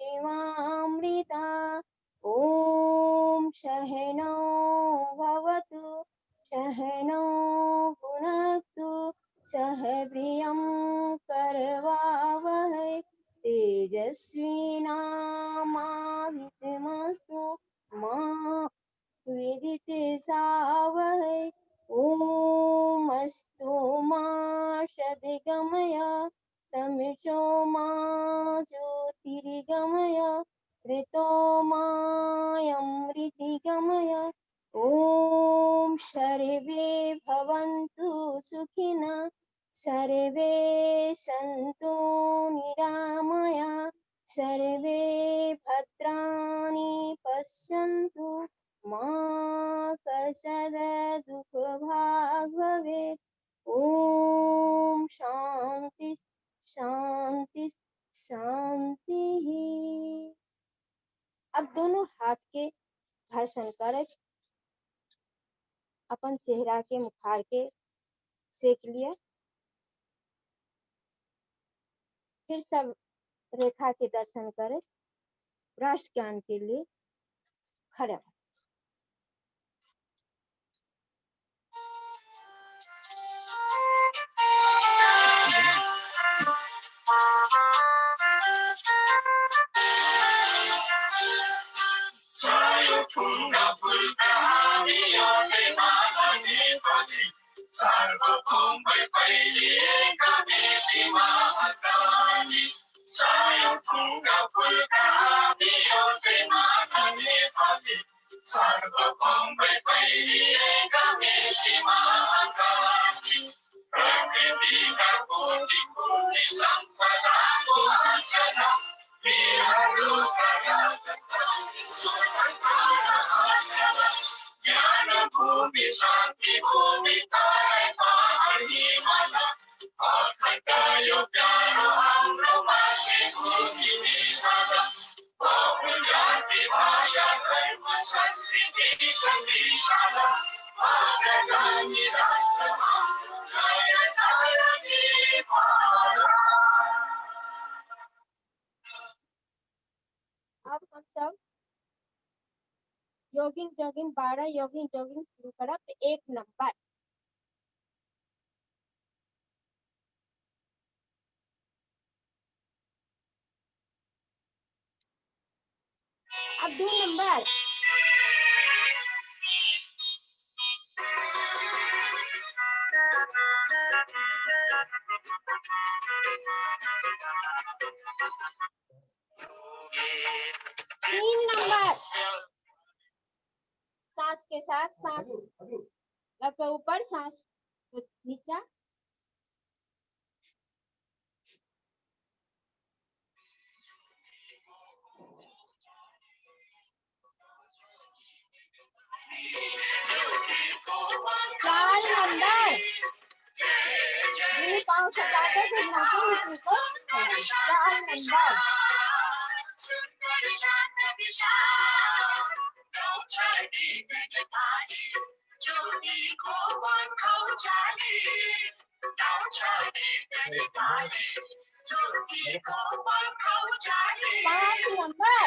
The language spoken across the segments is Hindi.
शिवामृता। ॐ सहनौ भवतु सहनौ भुनक्तु सह वीर्यं करवावहै तेजस्विनामादित्यमस्तु मा विदिशावहै। ॐ अस्तु मा सद्गमय तमसो मा ज्योतिर्गमय ऋतो मायमृतिगमय। ॐ सर्वे भवन्तु सुखिनः सर्वे सन्तु निरामया सर्वे भद्राणि पश्यन्तु मा कश्चित् दुःखभाग् भवेत्। ॐ शान्ति शांति शांति। अब दोनों हाथ के घर्षण कर अपन चेहरा के मुखार के सेक लिया। फिर सब रेखा के दर्शन करें। राष्ट्र ज्ञान के लिए खड़ा। अब हम सब योगिंग जॉगिंग 12 योगिंग जॉगिंग शुरू करब। 1 नंबर अब 2 नंबर 3 नंबर सांस के साथ सांस ऊपर सांस नीचा। 4 नंबर पाँव सटाते फिर नाखून को 4 नंबर। 5 नंबर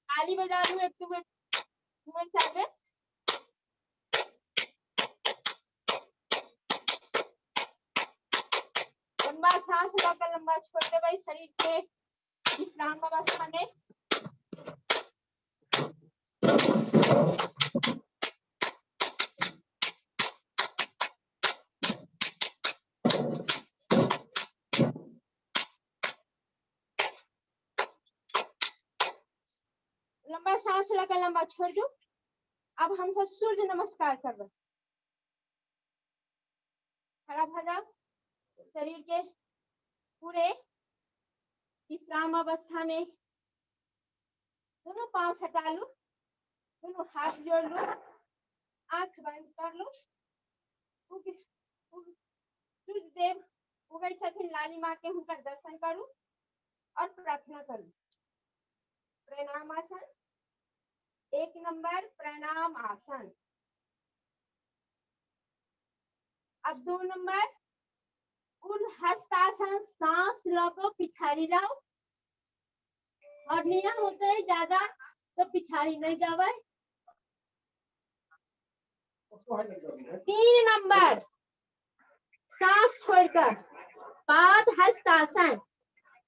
ताली बजा दूं एक तुम्हें चाहिए। लंबा सांस लेकर लंबा छोड़ते भाई शरीर के विश्राम अवस्था में। लंबा सांस लेकर लंबा छोड़ दो। अब हम सब सूर्य नमस्कार कर रहे हैं। खड़ा हो जाओ, शरीर के पूरे विश्राम अवस्था में दोनों पांव सटा लो, दोनों हाथ जोड़ लो, आंख बंद कर लो। सूर्य देव उगई छथिन लालिमा के हुनकर दर्शन करू और प्रार्थना करू। प्रणाम आसन, 1 नंबर प्रणाम आसन। अब 2 नंबर ऊर्ध्व हस्तासन, सांस लो पिछाड़ी जाओ और नियम होते है ज्यादा तो पिछाड़ी नहीं जावे। 3 नंबर सांस छोड़कर पाद हस्तासन,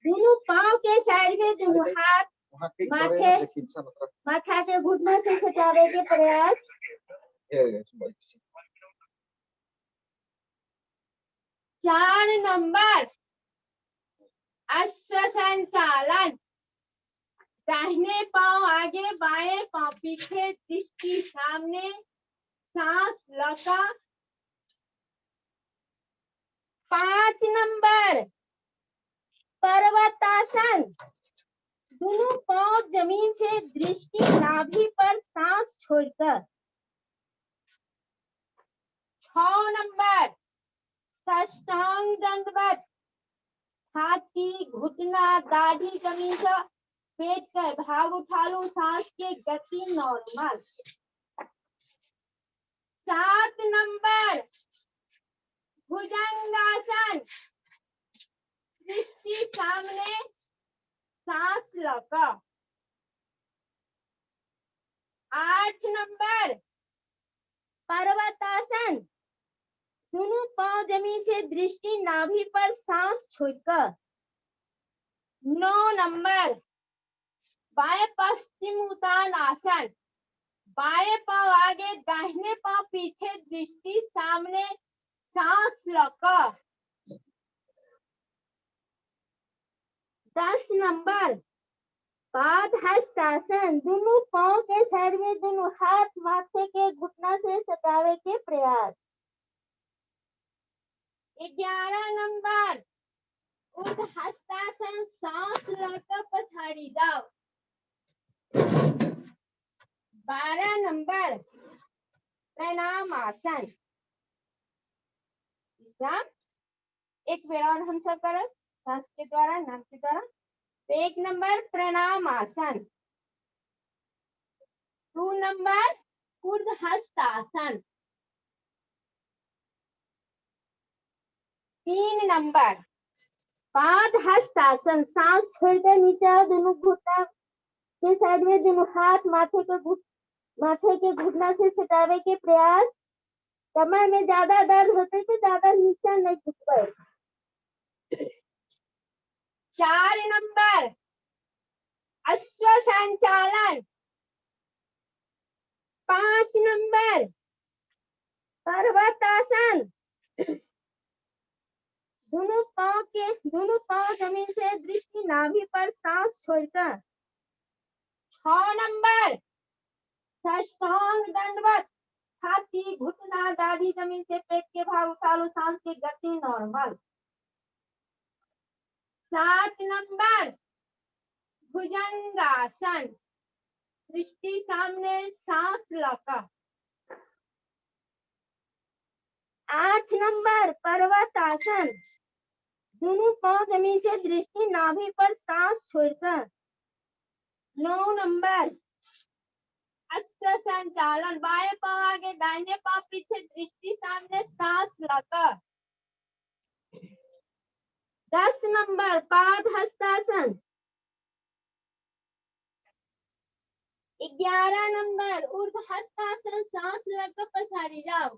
दोनों पांव के साइड में दोनों हाथ माथा के घुटने से सटाने के प्रयास। 4 नंबर अश्व संचालन, दाहिने पांव आगे, बाएं पांव पीछे, दृष्टि सामने, सांस लगा। 5 नंबर पर्वतासन। दोनों पांव जमीन से, दृष्टि नाभि पर, सांस छोड़कर। 6 नंबर साष्टांग दंडवत। छाती, घुटना, दाढ़ी जमीन से, पेट का भाग उठा लो, सांस की गति नॉर्मल। 7 नंबर भुजंगासन। दृष्टि सामने, सांस लगा। 8 नंबर पर्वतासन। दोनों पांव जमीन से, दृष्टि नाभि पर, सांस छोड़कर। 9 नंबर बाएं पश्चिम उत्तान आसन। बाएं पांव आगे, दाहिने पांव पीछे, दृष्टि सामने, सांस लगा। 10 नंबर पाद हस्तासन। दोनों पांव के साइड में, दोनों हाथ माथे के घुटना से सटावे के प्रयास। 11 नंबर ऊर्ध्व हस्तासन। सांस लेकर पछाड़ी जाओ। 12 नंबर प्रणाम आसन। एक बेर और हम सब करें सांस के द्वारा, नाक के द्वारा। 1 नंबर प्रणाम आसन। 2 नंबर ऊर्ध्व हस्तासन। 3 नंबर पाद हस्तासन। सांस छोड़कर नीचे आओ, दोनों घुटना के साइड में, दोनों हाथ माथे के घुटना से सटावे के प्रयास। कमर में ज्यादा दर्द होते तो ज्यादा नीचे नहीं झुकते। 4 नंबर अश्व संचालन। 5 नंबर पर्वतासन। दोनों पांव जमीन से, दृष्टि नाभि पर, सांस छोड़कर। 6 नंबर साष्टांग दंडवत। छाती, घुटना, दाढ़ी जमीन से, पेट के भाग उठा लो, सांस की गति नॉर्मल। 7 नंबर भुजंगासन। दृष्टि सामने, सांस लगा। 8 नंबर पर्वतासन। दोनों पांव जमीन से, दृष्टि नाभि पर, सांस छोड़कर। 9 नंबर अश्व संचालन। बाएं पांव आगे, दाहिने पांव पीछे, दृष्टि सामने, सांस लगा। 10 नंबर पाद हस्तासन। 11 नंबर ऊर्ध्व हस्तासन। सांस लेकर पछाड़ी जाओ।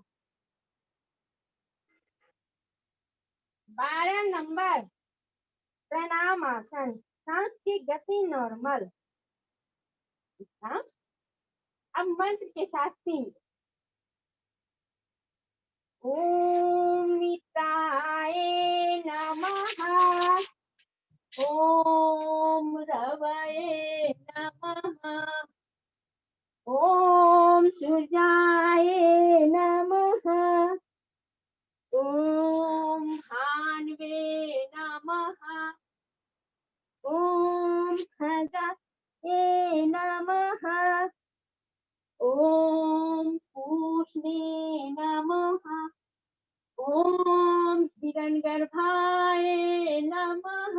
12 नंबर प्रणाम आसन। सांस की गति नॉर्मल। अब मंत्र के साथ 3। ओम मित्राय नमः। ओम रवये नमः। ओम सूर्याय नमः। ओम भान्वे नमः। ओम खगाय नमः। ओम पूष्णे नमः। ओम हिरण्यगर्भाय नमः।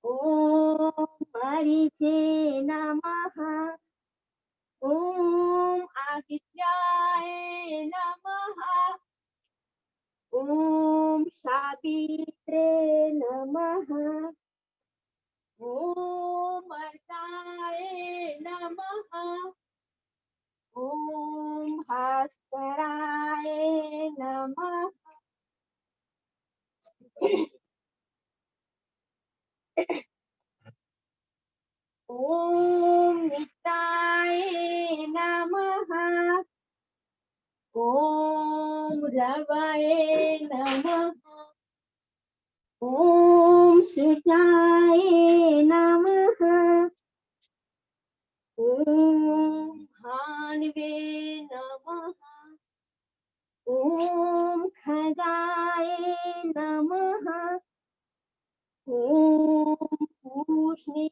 ओम मरीचे नमः। ओम आदित्याय नमः। ओम सावित्रे नमः। ओम अर्काय नमः। ओम भास्कराय नमः। ओम मित्राय नमः। ओम रवये नमः। ओम सूर्याय नमः। ओम खगाय नमः। ओम पूष्णे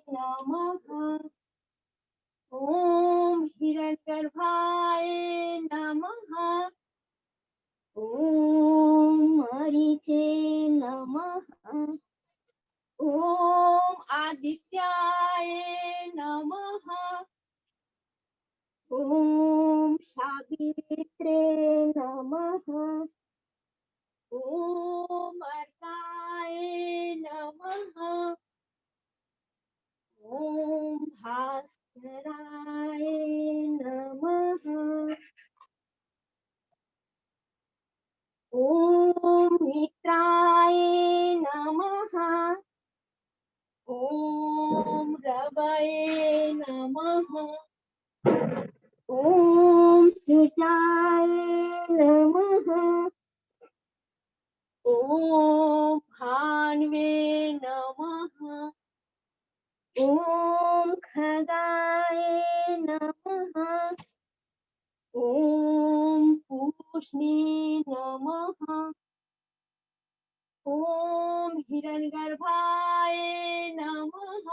नमः। ओम हिरण्यगर्भाय नमः। ओम मरीचे नमः। ओम आदित्याय नमः। ओम सावित्रे नमः। ओम अर्काय नमः। ओम भास्कराय नमः। ओम मित्राय नमः। ओम रवये नमः। ओम सुजाय नमः। ओम भान्वे नमः। ओम खगाय नमः। ओम पूष्णे नमः। ओम हिरण्यगर्भाय नमः।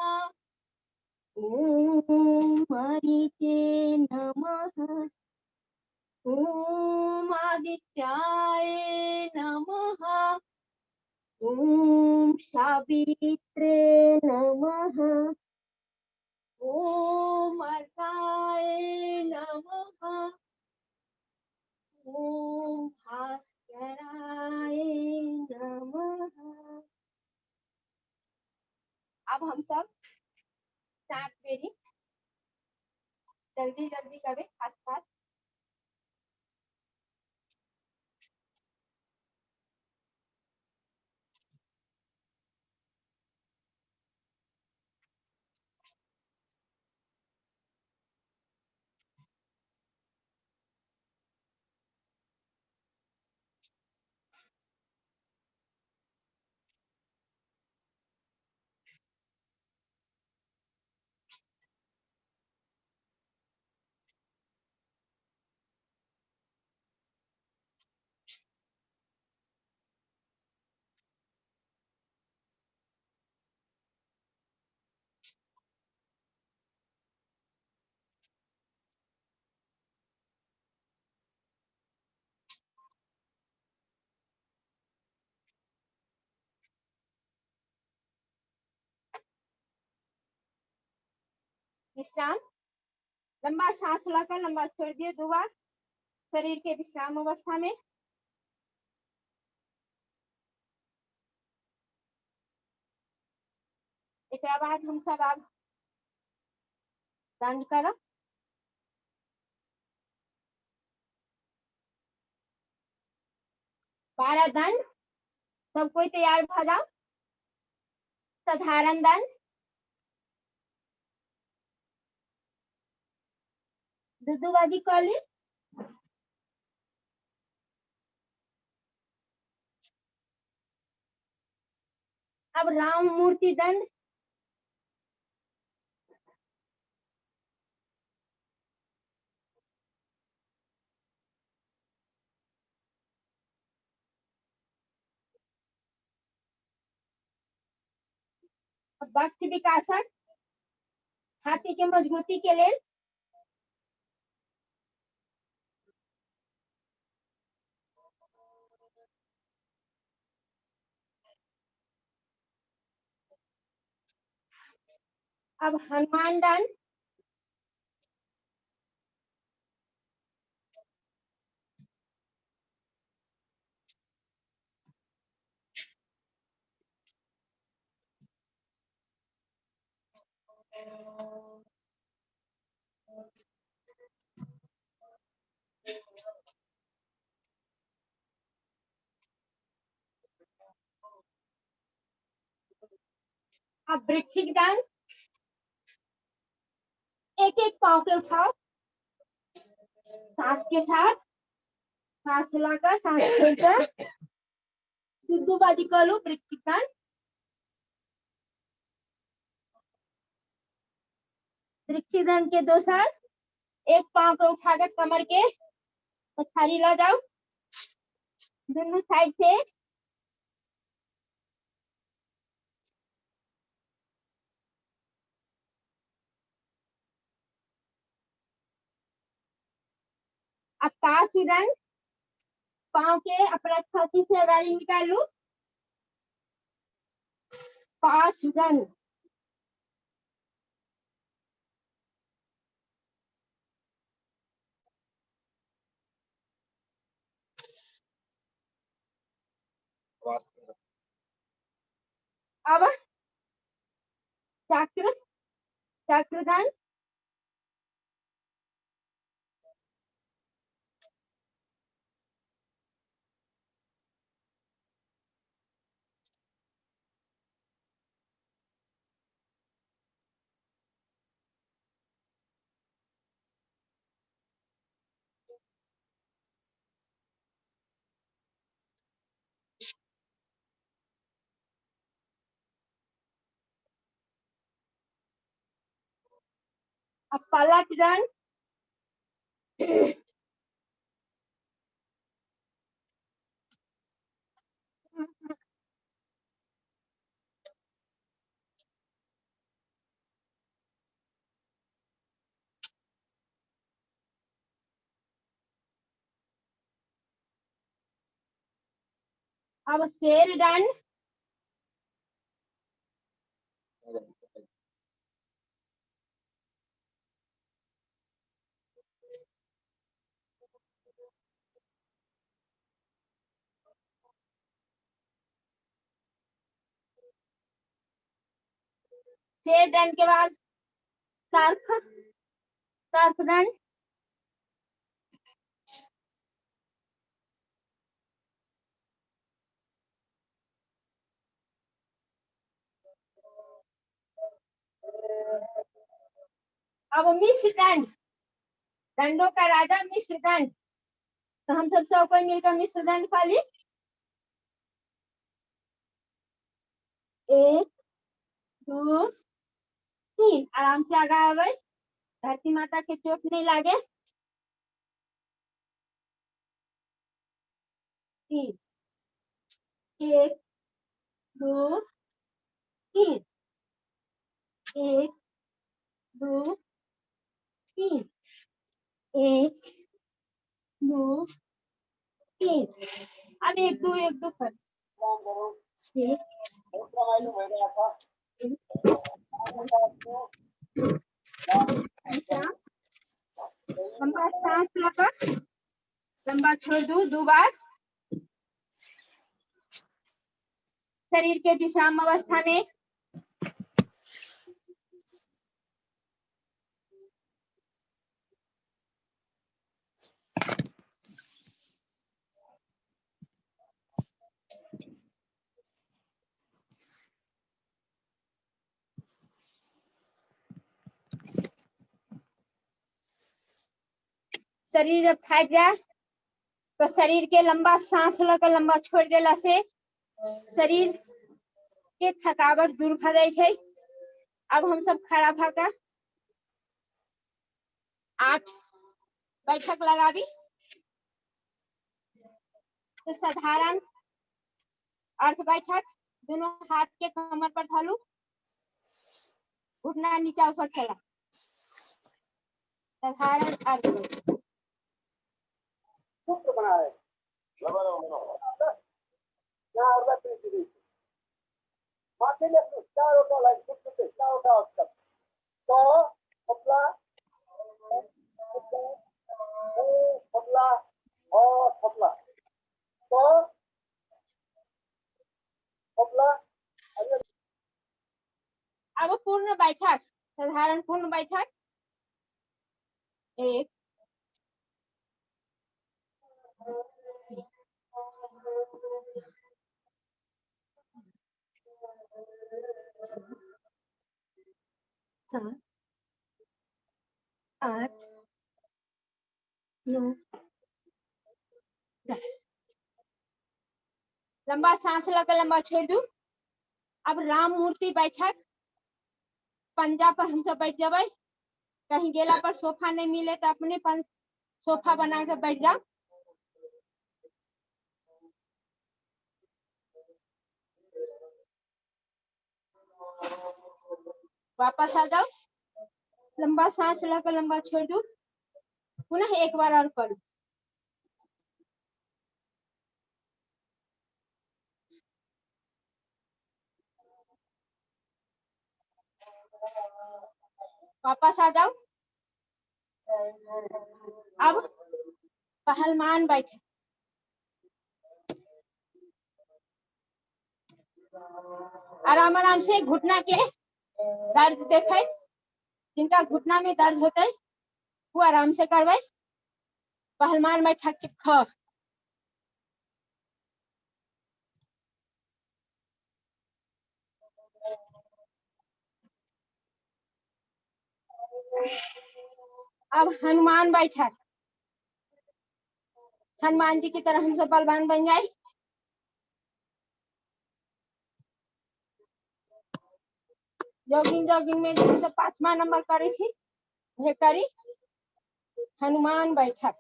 ओम मरीचे नमः। ओम आदित्याय नमः। ओम सावित्रे नमः। ओम अर्काय नमः। ओम भास्कराय नमः। अब हम सब 7 फेरी जल्दी जल्दी करें, फास्ट फास्ट। विश्राम, लंबा सांस लाकर लंबा छोड़ दिए 2 बार शरीर के विश्राम अवस्था में। एक बाद हम सब अब दंड करो। 12 दंड। सब कोई तैयार भ जाओ। साधारण दंड, दुदुबाजी कर ली। अब राम मूर्ति दंड। वक्त विकासक, छाती के मजबूती के लिए। अब हनुमान दंड। अब वृश्चिक दंड। एक एक पांव के उठाओ, सांस के साथ, सांस लाकर सांस छोड़कर दुदुबाजी कर लो। वृश्चिक दंड। वृश्चिक दंड के 2 साल। एक पांव को उठाकर कमर के पछाड़ी ला जाओ। दोनों साइड से अब पासुरन पाँव के अपना छाती से अगाड़ी निकालू पासुरन अब चक्र चक्रधन अब पलटन अब शेरडन शेरडन के बाद सर्फ सर्फदन अब मिश्र दंड दंडों का राजा मिश्र दंड तो हम सब कोई मिलकर मिश्र दंड पाली 1 2 3 आराम से आगे आवे धरती माता के चोट नहीं लागे 3 1 2 3 1 2 3 1 2 3 अब 1 2 1 2 कर लंबा सांस लेकर लंबा छोड़ दो 2 बार शरीर के विश्राम अवस्था में शरीर जब थक जाए तो शरीर के लंबा सांस लेकर लंबा छोड़ देला से शरीर के थकावट दूर भगे छै अब हम सब खड़ा भकर 8 बैठक लगाबी तो साधारण अर्ध बैठक दोनों हाथ के कमर पर ढालू घुटना नीचा ऊपर चला साधारण अर्ध बैठक सूत्र बना है माथे में चारों का लाइन सूत्र पे चारों का अक्षर तो पतला पतला और पतला तो पतला अब पूर्ण बैठक साधारण पूर्ण बैठक 1 7 8 9 10 लंबा सांस लेकर लंबा छोड़ दू अब राम मूर्ति बैठक पंजा पर हम सब बैठ जाबे कहीं गेला पर सोफा नहीं मिले तो अपने सोफा बना के बैठ जाओ वापस आ जाओ, लंबा सांस लेकर लंबा छोड़ दो, पुनः एक बार और करो। वापस आ जाओ। अब पहलवान बैठे, आराम आराम से घुटना के दर्द देखे, जिनका घुटना में दर्द होता है वो आराम से करवाए। पहलवान बैठा के ख, अब हनुमान बैठक, हनुमान जी की तरह हम सब बलवान बन जाए। जॉगिंग में हम सब 5वां नंबर करे छी, वह करी हनुमान बैठक।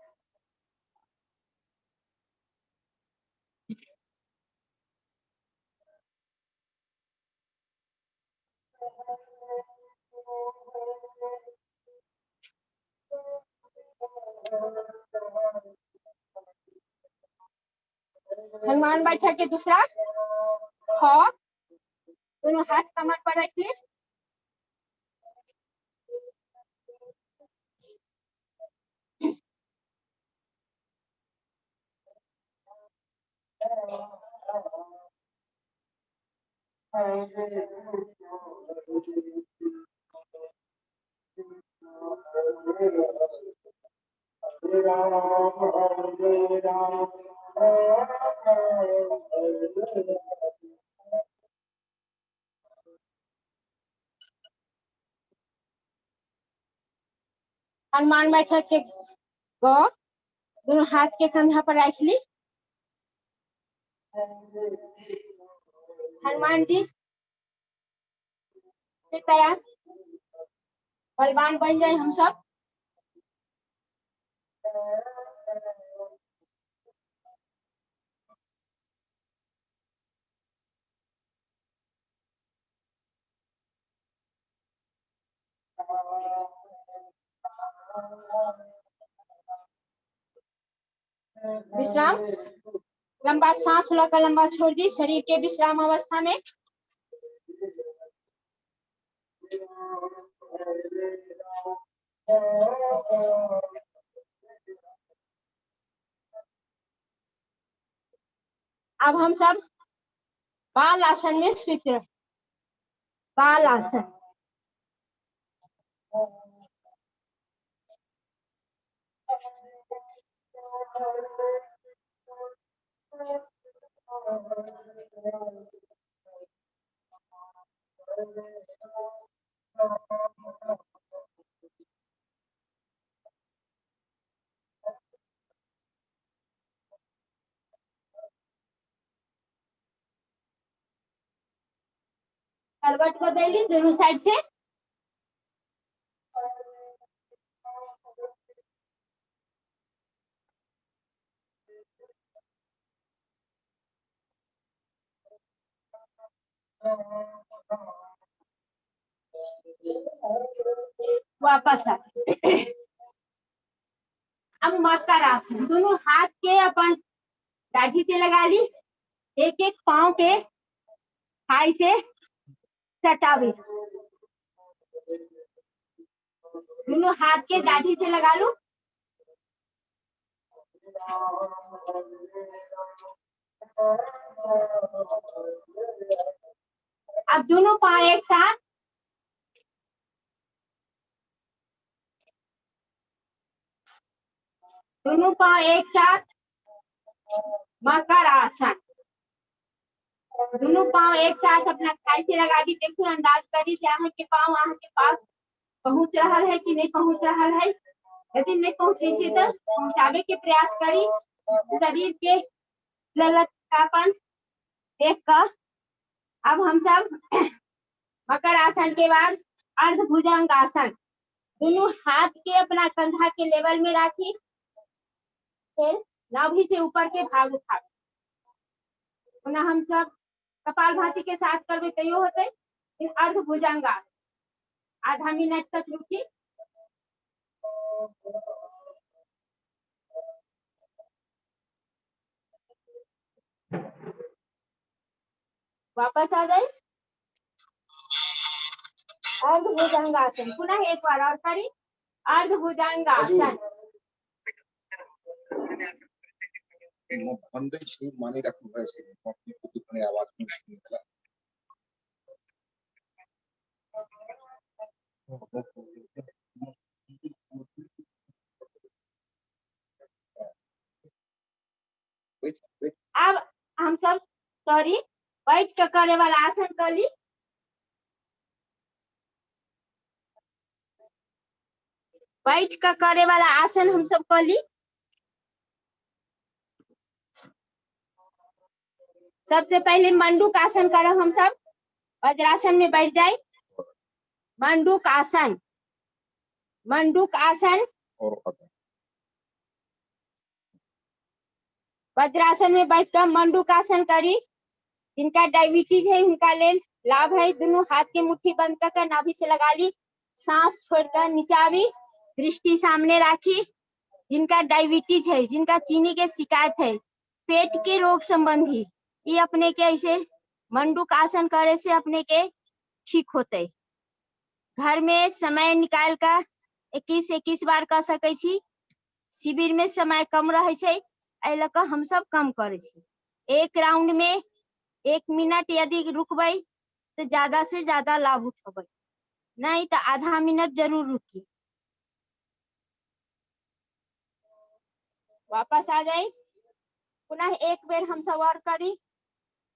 हनुमान बैठक के दूसरा ख, दोनों हाथ कमर पर रखिए। हनुमान बैठक के ग, दोनों हाथ के कंधा पर रख ली। हनुमान जी की तरह बलवान बन जाए हम सब। विश्राम, लंबा सांस लेकर लंबा छोड़ दी, शरीर के विश्राम अवस्था में। अब हम सब बाल आसन में स्थित रहे, बाल आसन। करवट को दे ली दोनों साइड से। वापस आ, अब मकर आसन, दोनों हाथ के अपन दाढ़ी से लगा ली, एक एक पांव के थाई से सटावी, दोनों हाथ के दाढ़ी से लगा लो। अब दोनों पांव एक साथ, दोनों पांव एक साथ मकर आसन, दोनों पांव एक साथ अपना थाई से लगा दी। देखो अंदाज करी के पांव वहां के पास पहुंच रहा है कि नहीं पहुंच रहा है। यदि नहीं पहुंचे तो पहुंचावे के प्रयास करी। शरीर के ललकापन देख कर अब हम सब मकर आसन के बाद अर्धभुजंग आसन, दोनों हाथ के अपना कंधा के लेवल में रखी, फिर नाभि से ऊपर के भाग उठा, पुनः हम सब कपालभाति के साथ करवे तैयो होते। इस अर्ध भुजंगा आधा मिनट तक रुकी। वापस आ गए। अर्ध भुजंगासन पुनः एक बार और करी। अर्ध भुजंगासन मानी रखू है आवाज में निकला। अब हम सब सॉरी बैठ के करे वाला आसन कर ली। बैठ के करे वाला आसन हम सब कर ली। सबसे पहले मंडूक आसन करो हम सब। वज्रासन में बैठ जाए। मंडूक आसन, मंडूक आसन। वज्रासन में बैठकर मंडूक आसन करी। जिनका डायबिटीज है उनका ले लाभ है। दोनों हाथ की मुट्ठी बंद कर नाभि से लगा ली। सांस छोड़कर नीचावी, दृष्टि सामने राखी। जिनका डायबिटीज है, जिनका चीनी के शिकायत है, पेट के रोग संबंधी, ये अपने के ऐसे मंडूक आसन करे से अपने के ठीक होते। घर में समय निकाल कर 21 बार कर सकै छी। शिविर में समय कम रहे छै, एहि लऽ कऽ हम सब कम करे छी। एक राउंड में 1 मिनट यदि रुकबै तो ज्यादा से ज्यादा लाभ उठबै, नहीं तो आधा मिनट जरूर रुकी। वापस आ जाए। पुनः एक बेर हम सब और करी।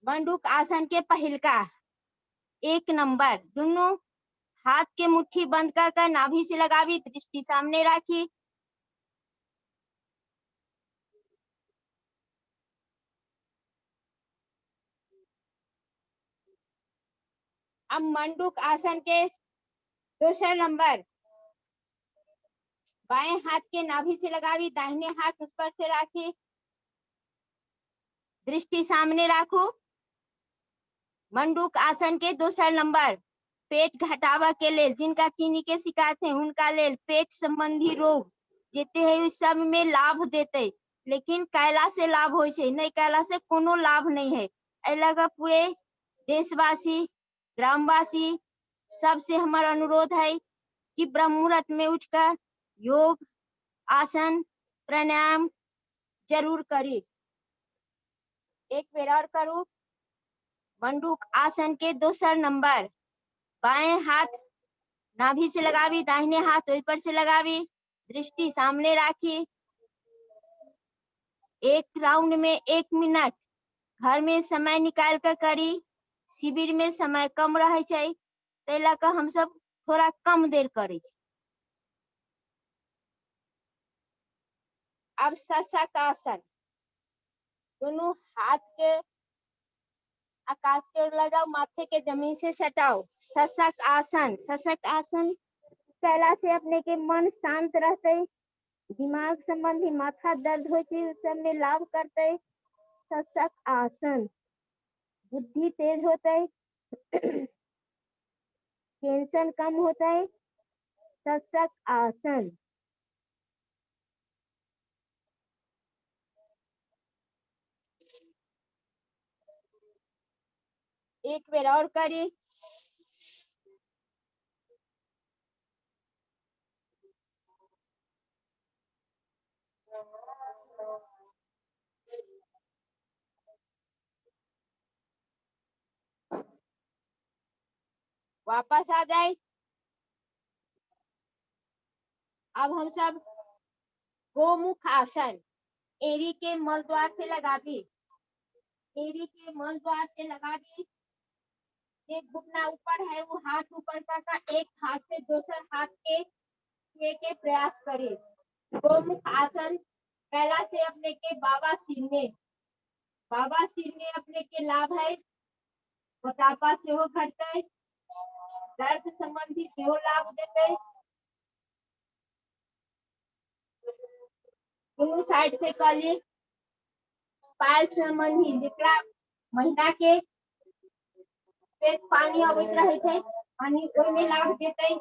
मंडूक आसन के पहिलका 1 नंबर, दोनों हाथ के मुट्ठी बंद कर नाभि से लगावी, दृष्टि सामने राखी। अब मंडूक आसन के दूसरा नंबर, बाएं हाथ के नाभि से लगावी, दाहिने हाथ उस पर से राखी, दृष्टि सामने राखो। मंडूक आसन के दूसरा नंबर, पेट घटावा के लिए, जिनका चीनी के शिकायत है उनका लेल पेट संबंधी रोग जेते है उस सब में लाभ देते। लेकिन कैला से लाभ हो से नहीं, कैला से कोनो लाभ नहीं है। अलग पूरे देशवासी ग्रामवासी सबसे हमारा अनुरोध है कि ब्रह्म मुहूर्त में उठकर योग आसन प्राणायाम जरूर करी। एक बेर और करूँ। मंडूक आसन के दूसरा नंबर, बाएं हाथ नाभि से लगावी, दाहिने हाथ ऊपर से लगावी, दृष्टि सामने राखी। एक राउंड में 1 मिनट घर में समय निकाल कर करी। शिविर में समय कम रहे छै, तै लऽ कऽ हम सब थोड़ा कम देर करे छी। अब शशक आसन, दोनों हाथ के आकाश की ओर लगाओ, माथे के जमीन से सटाओ। शशक आसन, शशक आसन कैला से अपने के मन शांत रहते, दिमाग संबंधी माथा दर्द हो उस सब में लाभ करते। शशक आसन बुद्धि तेज होता है, टेंशन कम होता है। शशक आसन। एक बेर और करी। वापस आ जाए। अब हम सब गोमुख आसन, एड़ी के मल द्वार से लगा दी, एड़ी के मल द्वार से लगा दी। एक घुटना ऊपर है वो हाथ ऊपर का एक हाथ से दूसरे हाथ के प्रयास करे। गोमुख आसन पहला से अपने के बाबा सिर में अपने के लाभ है। मोटापा से हो घटते, दर्द संबंधी से हो लाभ देते। दोनों साइड से कली पायल संबंधी जितना महीना के पेट पानी अबैत रहे छै, पानी ओहि में लाग देते,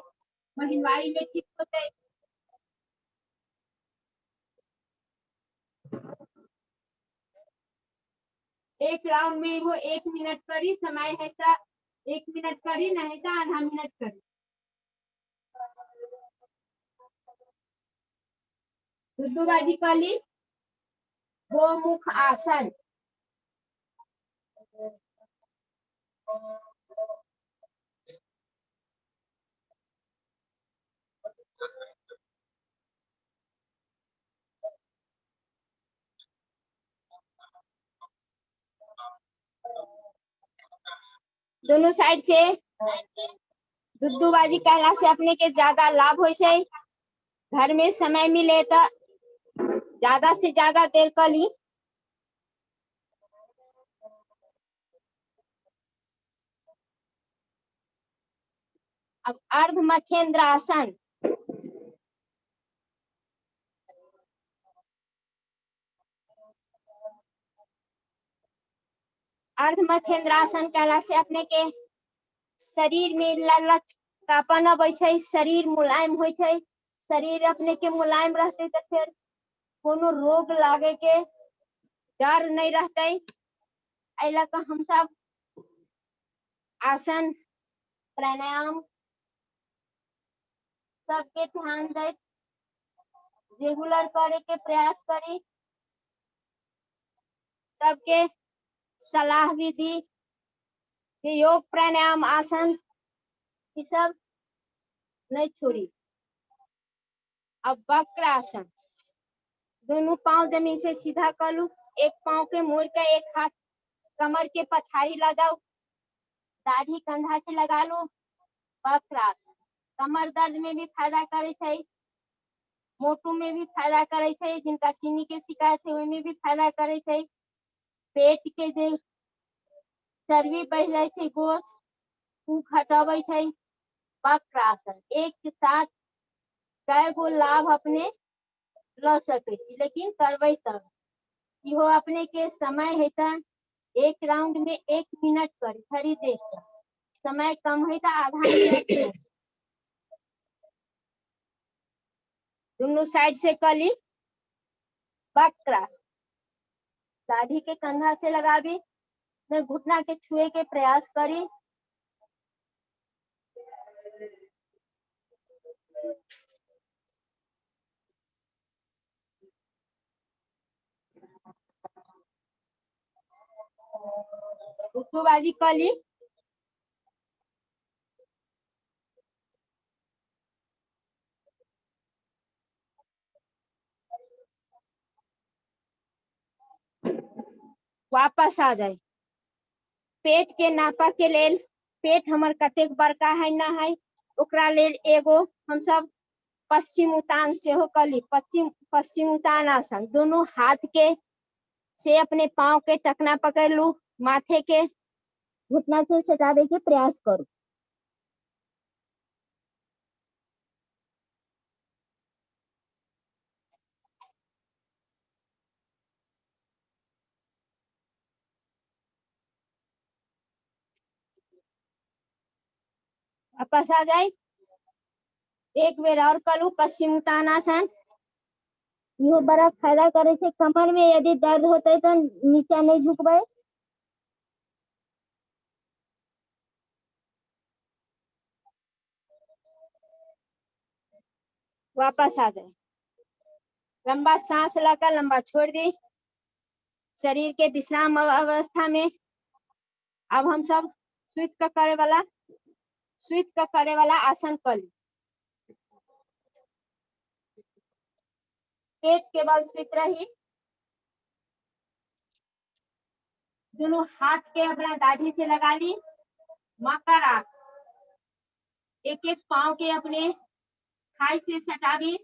महिनवारी में ठीक होते। एक राउंड में वो 1 मिनट करी, समय है तो 1 मिनट करी, नहीं तो आधा मिनट करी। दुद्दूबाजी कली गोमुख आसन। दोनों साइड से दुद्दूबाजी कहला से अपने के ज्यादा लाभ हो छै। घर में समय मिले तो ज्यादा से ज्यादा देर कली। अब अर्ध मच्छेंद्र आसन। अर्ध मच्छेंद्र आसन कहला से अपने के शरीर में लचकापन अबै छै, शरीर मुलायम हो छै। शरीर अपने के मुलायम रहते तो फिर कोनो रोग लागे के डर नहीं रहते। एहि लऽ कऽ हम सब आसन प्राणायाम सबके ध्यान दे, रेगुलर करे के प्रयास करी। सबके सलाह भी दी कि योग प्राणायाम आसन ये सब नहीं छोड़ी। अब वक्र आसन। दोनों पांव जमीन से सीधा कर लू, एक पांव के मोड़ के एक हाथ कमर के पछाड़ी लगाओ, दाढ़ी कंधा से लगा लो। वक्र आसन कमर दर्द में भी फायदा करे छै, मोटू में भी फायदा करे छै, जिनका चीनी के शिकायत है ओहिमे भी फायदा करे छै। पेट के जे चर्बी बढ़ जाए छै, गोश उ घटाबै छै। वक्र आसन एक साथ कई गो लाभ अपने ल सके छी, लेकिन करबै तब। इहो अपने के समय है तो एक राउंड में 1 मिनट करी, खड़ी देख कर। समय कम है तो आधा मिनट करी। दोनों साइड से कली वक्र आसन। दाढ़ी के कंधा से लगाबी, मैं घुटना के छुए के प्रयास करी। दुद्दूबाजी कली। वापस आ जाए। पेट के नापा के लेल पेट हमर कतेक बड़का है ना है, ओकरा लेल एगो हम सब पश्चिम उतान से हो कली। पश्चिम उतान आसन। दोनों हाथ के से अपने पांव के टखना पकड़ लू, माथे के घुटना से सटावे के प्रयास करो। वापस आ जाए। एक बेर और करू पश्चिम उतान आसन। इहो बड़ा फायदा करे छै। कमर में यदि दर्द होते तो नीचा नहीं झुकबै। वापस आ जाए। लंबा सांस लेकर लंबा छोड़ दी। शरीर के विश्राम अवस्था में अब हम सब स्विच का करे वाला आसन कर ली। पेट के बल स्विच रही। दोनों हाथ के अपना दाढ़ी से लगा ली। मकर आसन। एक एक पांव के अपने थाई से सटा दी।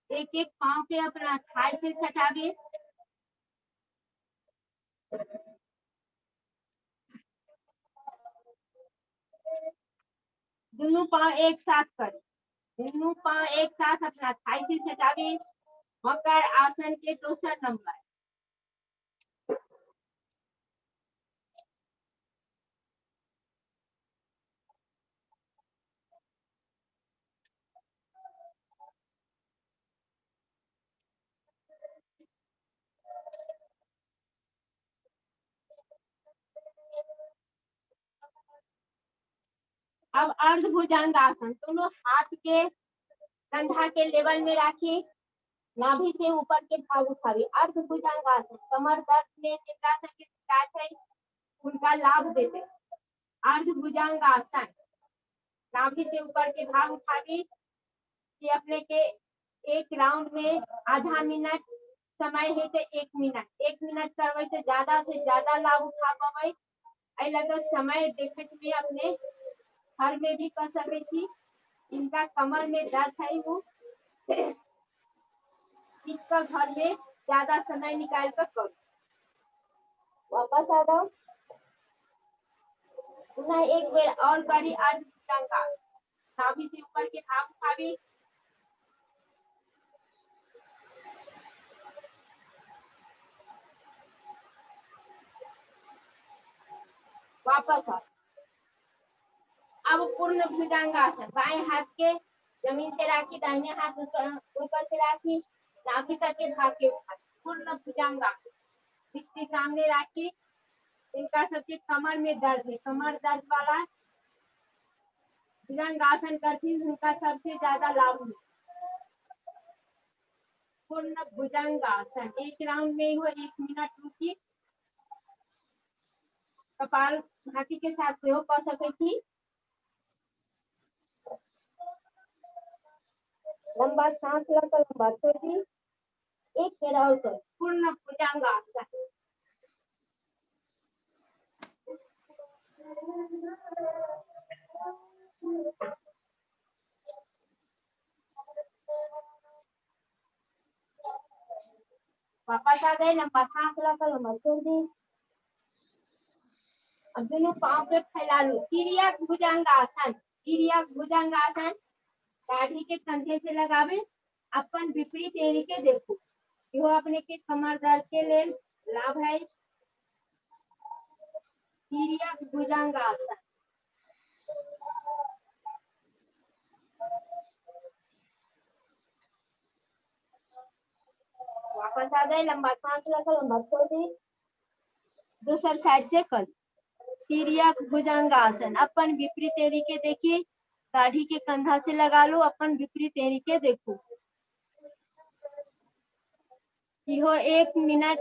एक एक पांव के अपना थाई से सटा दी। दोनों पांव एक साथ कर। दोनों पांव एक साथ अपना थाई से सटा दी। मकर आसन के दूसरा नंबर। अब अर्ध भुजंगासन, दोनों हाथ के कंधा के लेवल में राखी, नाभि से ऊपर के भाग उठावी। अर्ध भुजंगासन, कमर दर्द में जिनका सबके शिकायत है उनका लाभ देते। अर्ध भुजंगासन, नाभि से ऊपर के भाग उठावी। ये अपने के एक राउंड में आधा मिनट समय है तो 1 मिनट करवे तो ज्यादा से ज्यादा लाभ उठा पावे। आई लगे समय देखत में अपने घर में भी कर सके थी। इनका कमर में दर्द है वो इसका घर में ज्यादा समय निकाल कर करो। वापस आ जाओ, पुनः एक बार और करी अर्ध भुजंगासन, नाभि से ऊपर के भाग उठावी। वापस आओ। अब पूर्ण भुजंगासन, बाएं हाथ के जमीन से राखी, दाहिने हाथ ऊपर से राखी, नाभि तक के भाग के उठा। पूर्ण भुजंगासन, दृष्टि सामने राखी। इनका सबके कमर में दर्द है, कमर दर्द वाला भुजंगासन करती उनका सबसे ज्यादा लाभ है। पूर्ण भुजंगासन, एक राउंड में हो 1 मिनट रुकी। कपाल भाती के साथ से हो कर सके थी। लंबा सांस लेकर लंबा छोड़ दी। एक पैर और कर, पूर्ण भुजंगासन। वापस आ गए, लंबा सांस लेकर लंबा छोड़ दी। अब दोनों पांव पे फैला लो, तिर्यक भुजंगासन। तिर्यक भुजंगासन, दाढ़ी के कंधे से लगावे, अपन विपरीत एड़ी के देखो। यो अपने के कमर दर्द के लिए लाभ है। तिर्यक भुजंगासन। वापस आ गए, लंबा सांस लेकर लंबा छोड़ दी। दूसरी साइड से कर तिर्यक भुजंगासन, अपन विपरीत एड़ी के देखिए, दाढ़ी के कंधा से लगा लो, अपन विपरीत एड़ी के देखो। यो 1 मिनट,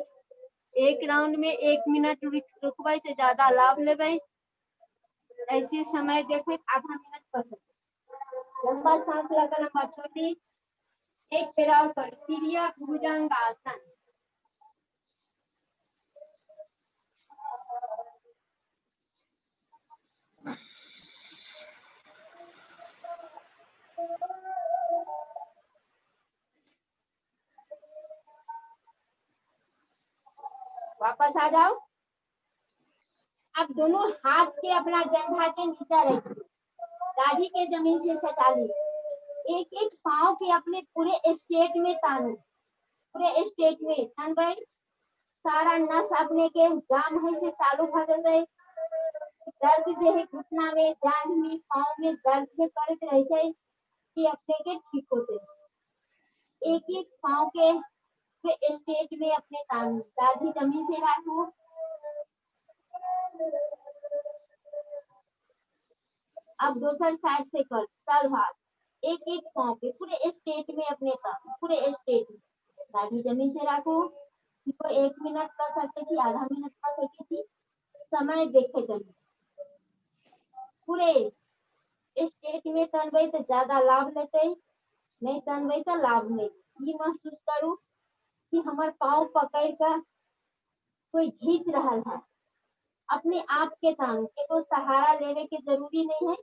एक राउंड में 1 मिनट रुकबे तो ज्यादा लाभ लेबे। ऐसे समय देखे आधा मिनट कर सकते। लंबा सांस लेकर लंबा छोड़ी। एक पैर और कर, तिर्यक भुजंगासन। वापस आ जाओ। अब दोनों हाथ के अपना जंघा के नीचे रखिए, दाढ़ी के जमीन से सटा ली। एक एक पांव के अपने पूरे स्टेट में तानो, पूरे स्टेट में तान भाई। सारा नस अपने के जाम है से चालू हो जाए। दर्द जो है घुटना में, जांघ में, पांव में दर्द जो करते रहे छै कि अपने के ठीक होते। एक एक पांव के पूरे स्टेट में अपने तानो, दाढ़ी जमीन से रखो। अब दूसरी साइड से कर, सर्व हाथ, एक एक पांव पे पूरे स्टेट में अपने तानो, पूरे स्टेट में दाढ़ी जमीन से रखो। इसको 1 मिनट कर सकते थी, आधा मिनट कर सकती थी। समय देखे चलिए, पूरे स्टेट में तनबे तो ज्यादा लाभ लेते, नहीं तनबे तो लाभ नहीं। ये महसूस करूँ कि हमारे पांव पकड़ कर कोई खींच रहा है। अपने आप के तान के तो सहारा लेने की जरूरी नहीं है।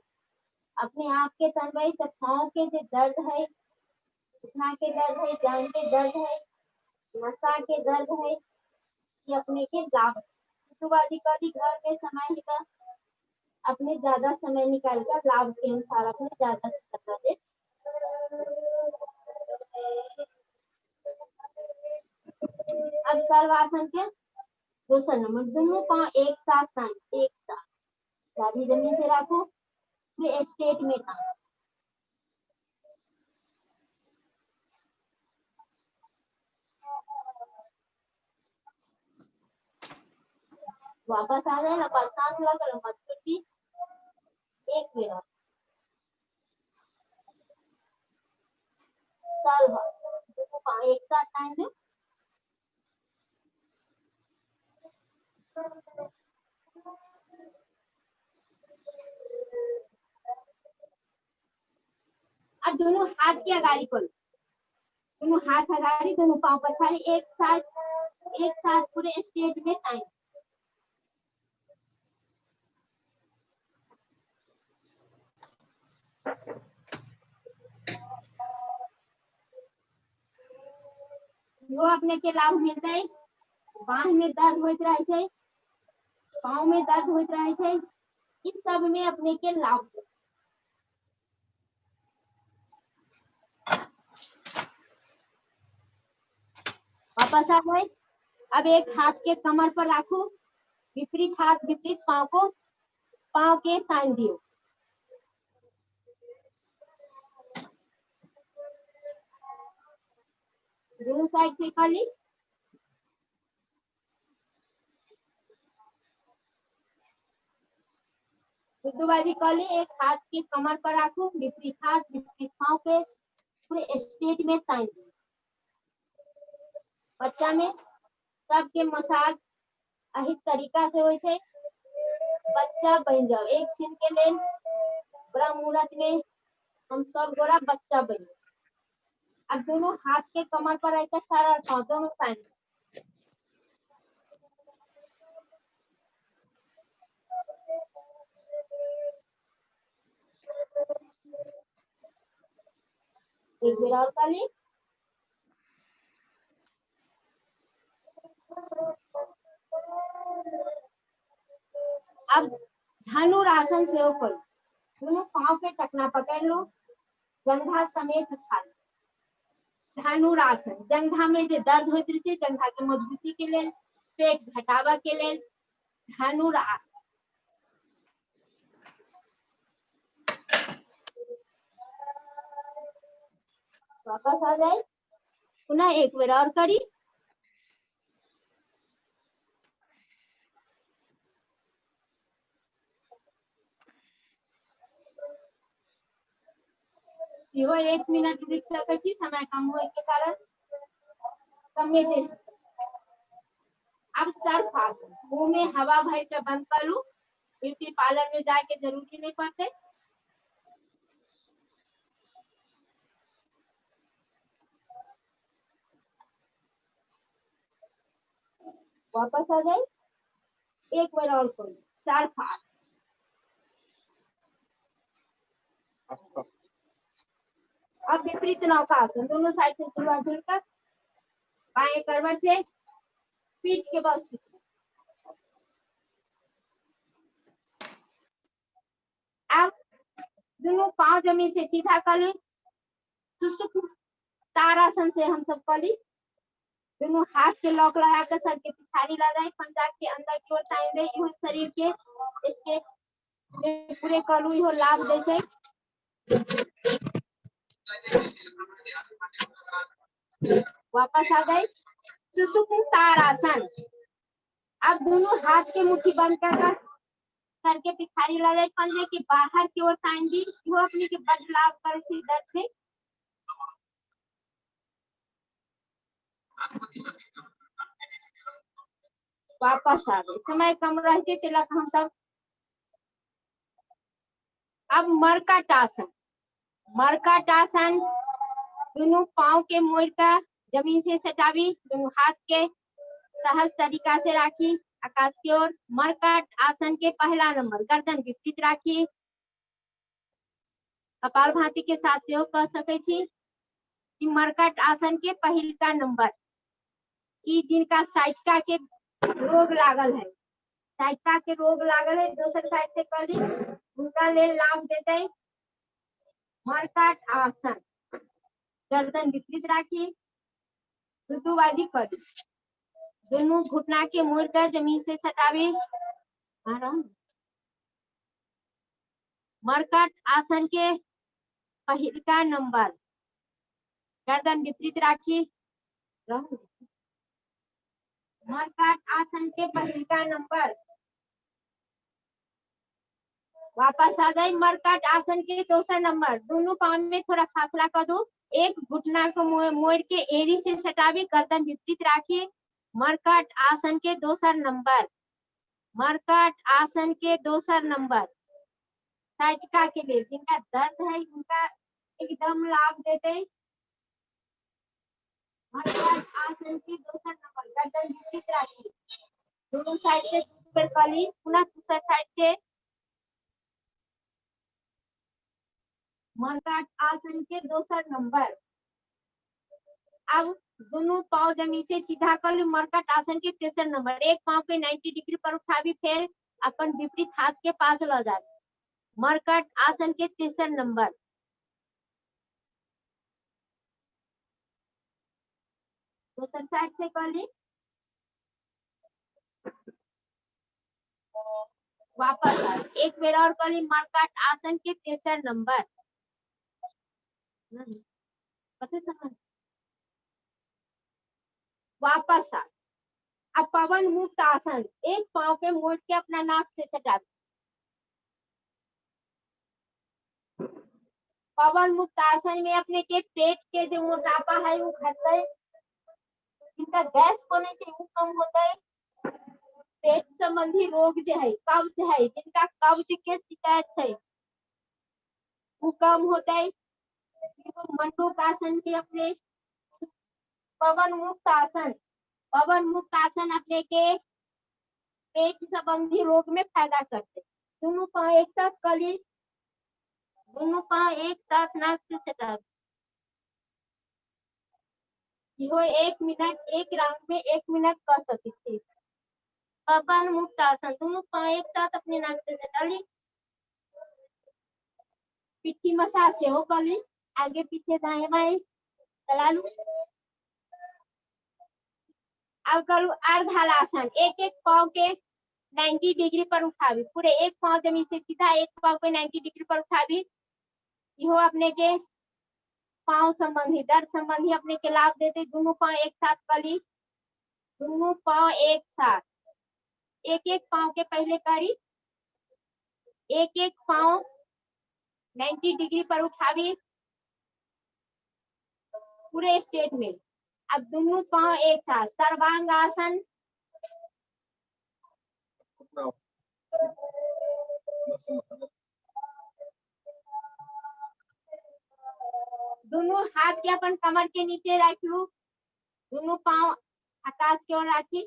अपने आप के तनबे तो पांव के जो दर्द है, घुटना के दर्द है, जांघ के दर्द है, नसा के दर्द है, ये अपने के लाभ। कभी घर में समय है, अपने ज्यादा समय निकाल कर लाभ के अनुसार अपने ज्यादा से ज्यादा दे। अब सर्वासन के दूसरा नंबर, दोनों पांव एक साथ तान, एक साथ दाढ़ी जमीन से रखो, पूरे स्टेट में तान। वापस आ जाए, लंबा सांस लेकर लंबा छोड़ी। एक मिनट दोनों पाँव एक साथ टांग दो। अब दोनों हाथ की अगाड़ी करो, दोनों हाथ अगाड़ी, दोनों पाँव पछाड़ी, एक साथ पूरे स्ट्रेट में टांग। जो अपने के लाभ मिलता है, बाह में दर्द होत रहे छे, पाँव में दर्द होत रहे छे, इस सब में अपने के लाभ। वापस आ गए। अब एक हाथ के कमर पर रखो, विपरीत हाथ विपरीत पाँव को, पाँव के तान दियो। दोनों साइड से कर ली। उर्दूबाजी कर ली। एक हाथ के कमर पर रखो, विपरीत हाथ विपरीत पाँव के पूरे स्ट्रेट में तान दियो। बच्चा में सबके मसाज अही तरीका से होय छे। बच्चा बन जाओ, एक छीन के लेल ब्रह्म मुहूर्त में हम सब गोरा बच्चा बन। अब दोनों हाथ के कमर पर रहकर सारा पाँव दोनों तान। एक बार और कर ली। अब धनुरासन से ऊपर दोनों पाँव के टखना पकड़ लो, जंघा समेत उठा लो। धनुरासन, जंघा में जो दर्द होत रही, जंघा के मजबूती के लिए, पेट घटावा के लिए धनुरासन। वापस आ जाए, पुनः एक बार और करी। इहो 1 मिनट रुक सके छी, समय कम होए के कारण कमे दे। अब सर्फ आसन, मुंह में हवा भर के बंद कर लू। ब्यूटी पार्लर में जाके जरूरी नहीं पड़ते। वापस आ जाए, एक बार और करो, 4 फाड़। अब विपरीत नौकासन, दोनों साइड से जुड़ा जुड़कर बाएं करवट से पीठ के बल। अब दोनों पांव जमीन से सीधा कर ले। सुसुप्त तारासन से हम सब कर ली। दोनों हाथ के लॉक लगाकर सर के पिछाड़ी लगाए, पंजा के अंदर की ओर टांग दे। इहो शरीर के इसके पूरे कलू इहो लाभ दे छे। वापस आ गए, सुसुप्त तारासन। अब दोनों हाथ के मुट्ठी बंद कर सर के पिछाड़ी लगाए, पंजे के बाहर की ओर टांग दी। वो अपने के बदलाव कर से दर्द से वापस आ गए। समय कम रहते तिलक हम सब। अब मरकट आसन, मरकट आसन, दोनों पांव के मोड़कर जमीन से सटावी, दोनों हाथ के सहज तरीका से राखी आकाश की ओर। मरकट आसन के पहला नंबर, गर्दन विपरीत राखी, कपाल भाती के साथ से कह सके छी कि मरकट आसन के पहिलका नंबर ई जिनका साइटिका के रोग लागल है, साइटिका के रोग लागल है, दोसर साइड से कर ली, उनका ले लाभ देते। मरकट आसन, गर्दन विपरीत राखी, ऋतुवादी कर दी, दोनों घुटना के मोड़कर जमीन से सटावे। मरकट आसन के पहिलका नंबर, गर्दन विपरीत राखी। मरकट आसन के पहिलका नंबर। वापस आ जाए, मरकट आसन के दूसरा नंबर। दोनों पांव में थोड़ा फासला कर दो, एक घुटना को मोड़ के एड़ी से सटावी, गर्दन विपरीत राखिए। मरकट आसन के दोसर नंबर, मरकट आसन के दोसर नंबर साइटिका के लिए जिनका दर्द है उनका एकदम लाभ देते। मरकट आसन के दोसर नंबर, गर्दन विपरीत राखिए, दोनों साइड से ऊपर वाली, पुनः दूसरा साइड से। मरकट आसन के दोसर नंबर। अब दोनों पाँव जमीन से सीधा कर, मरकट आसन के तेसर नंबर। एक पाँव के 90 डिग्री पर उठावी, फिर अपन विपरीत हाथ के पास ला जाए। मरकट आसन के तेसर नंबर। दूसर साइड से कर ली, वापस आ, एक बेर और कर ली। मरकट आसन के तेसर नंबर। कथे समझ, वापस आ। अब पवन मुक्त आसन, एक पाँव पे मोड़ के अपना नाक से सटा। पवन मुक्त आसन में अपने के पेट के जो मोटापा है वो घटता है, जिनका गैस होने से वो कम होता है। पेट संबंधी रोग जो है, कब्ज है, जिनका कब्ज के शिकायत है वो कम होता है। मंडूक आसन भी अपने, पवन मुक्त आसन, पवन मुक्त आसन अपने के पेट संबंधी रोग में फायदा करते। दोनों पाँव एक साथ कली, दोनों पाँव एक साथ नाक से सटा। यो 1 मिनट, एक राउंड में 1 मिनट कर सकते थे। पवन मुक्त आसन, दोनों पाँव एक साथ अपने नाक से सटा ली। पिट्ठी मसाज से हो कर ली, आगे पीछे दाएं बाएं चला लू। अब करूँ अर्धहलासन, एक एक पाँव के 90 डिग्री पर उठावी, पूरे एक पाँव जमीन से सीधा, एक पाँव को 90 डिग्री पर उठावी। यो अपने के पाँव संबंधी, दर्द संबंधी अपने के लाभ देते। दोनों पाँव एक साथ करी, दोनों पाँव एक साथ, एक एक पाँव के पहले करी, एक एक पाँव 90 डिग्री पर उठावी पूरे स्टेट में। अब दोनों पाँव एक साथ, सर्वांग आसन। दोनों हाथ के अपन कमर के नीचे रख लू, दोनों पाँव आकाश की ओर रखी,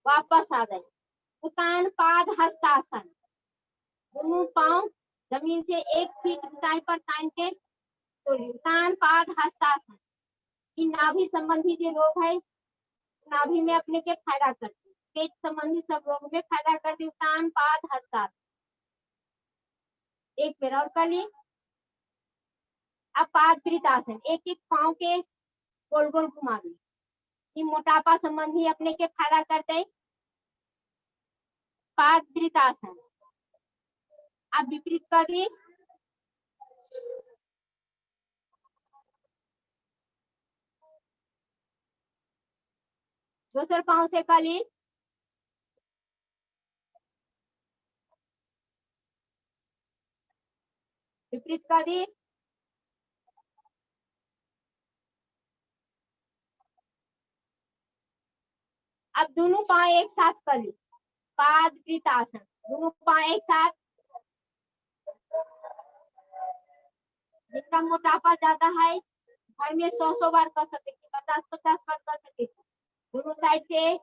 वापस आ गए। उतान पाद हस्तासन, दोनों पाँव जमीन से 1 फीट ऊंचाई पर तान के तोड़ी। उतान पाद हस्तासन, इन नाभि संबंधी जो रोग है, नाभि में अपने के फायदा करते, पेट संबंधी सब रोग में फायदा करते। उतान पाद हस्तासन, एक बार और कर ली। अब पादवृतासन, एक एक पाँव के गोल गोल घुमावी, ये मोटापा संबंधी अपने के फायदा करते। पादवृतासन। अब विपरीत कर दी, दूसरे पाँव से कर ली, विपरीत कर दी। अब दोनों पाँव एक साथ कर ली, पादवृतासन, दोनों पाँव एक साथ। जिनका मोटापा ज्यादा है घर में 100 बार कर सकते, 50 बार कर सकते, दोनों साइड से।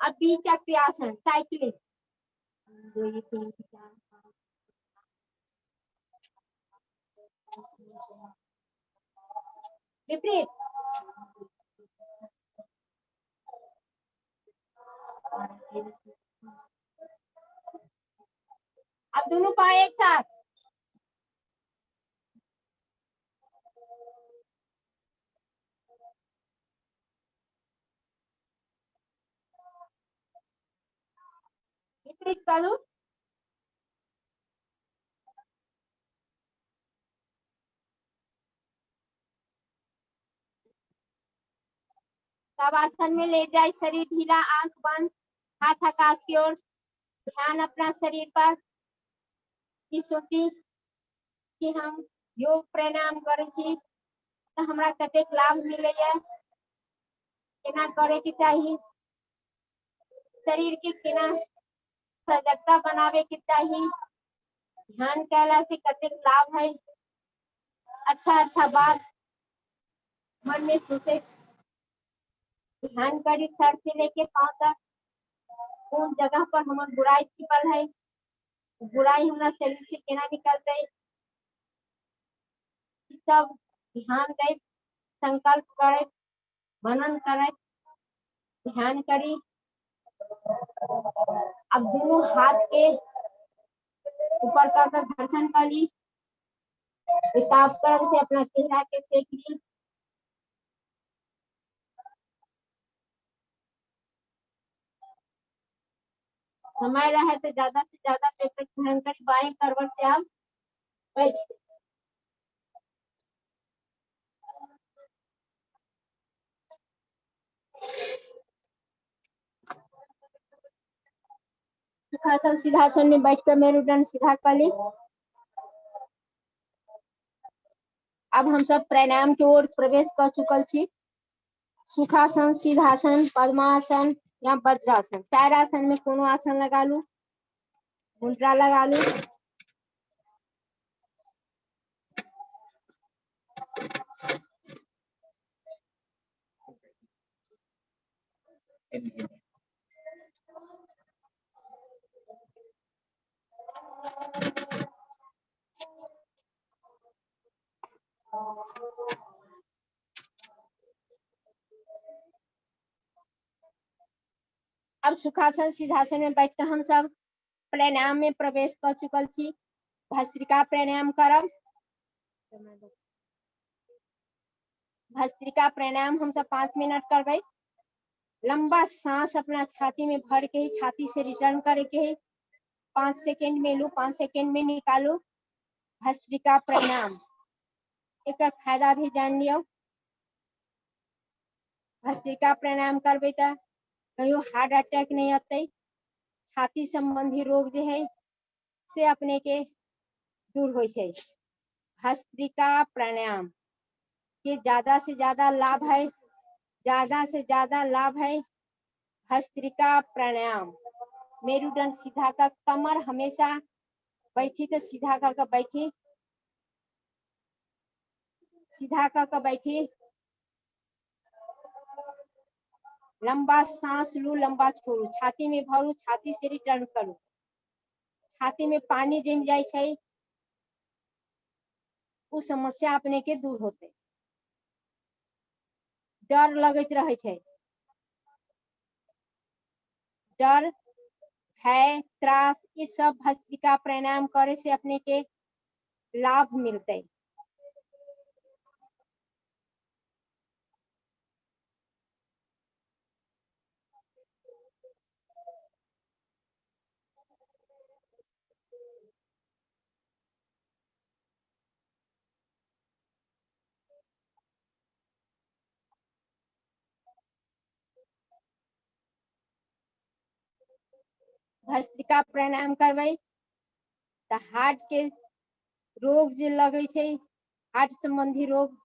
अब बीचक्रियासन, साइक्लिंग, 2 3 4 विपरीत। अब दोनों पाँव एक साथ, विपरीत करो। सब आसन में ले जाए, शरीर ढीला, आंख बंद, हाथ आकाश की ओर, ध्यान अपना शरीर पर। ई सोची कि हम योग प्राणायाम करे छी तो हमरा कतेक लाभ मिले, केना करे के चाहिए, शरीर के केना सजगता बनावे के चाहिए, ध्यान कैला से कतेक लाभ है। अच्छा अच्छा बात मन में सोचे, ध्यान करी सर से लेके पांव तक, कौन जगह पर हमार बुराई छिपल है, बुराई हमारा शरीर से केना निकलते, सब ध्यान दे, संकल्प करे, मनन करे, ध्यान करी। अब दोनों हाथ के ऊपर कर घर्षण करी, कर से अपना चेहरा के सेक ली। समय रहे तो ज्यादा से ज्यादा पेट ग्रहण करी, बाएं करवट से आप बैठ। सुखासन सीधासन में बैठकर मेरुदंड सीधा कर ली। अब हम सब प्राणायाम की ओर प्रवेश कर चुकल छी। सुखासन, सीधासन, पद्मासन या वज्रासन, चार आसन में कोनो आसन लगा लू, मुद्रा लगा लू। अब सुखासन सीधासन में बैठकर हम सब प्राणायाम में प्रवेश कर चुकल छी। भस्त्रिका प्राणायाम करब। भस्त्रिका प्राणायाम हम सब 5 मिनट करबे। लंबा सांस अपना छाती में भर के ही छाती से रिटर्न करे के है। 5 सेकेंड में लू, 5 सेकेंड में निकालू। भस्त्रिका प्राणायाम एक फायदा भी जान लियो। भस्त्रिका प्राणायाम करबे तो कहियो हार्ट अटैक नहीं आते, छाती संबंधी रोग जो है से अपने के दूर हो जाए। भस्त्रिका प्राणायाम के ज्यादा से ज्यादा लाभ है, ज्यादा से ज्यादा लाभ है भस्त्रिका प्राणायाम। मेरुदंड सीधा का, कमर हमेशा बैठी तो सीधा कर बैठी, सीधा कर बैठी। लंबा सांस लू, लंबा छोड़ू, छाती में भरू, छाती से रिटर्न करू। छाती में पानी जम जाए छै, उ समस्या अपने के दूर होते। डर लगत रहे छै, डर, भय, त्रास, इस सब भस्त्रिका प्राणायाम करे से अपने के लाभ मिलते। भस्त्रिका प्राणायाम करबे तो हार्ट के रोग जो लगे छै, हार्ट संबंधी रोग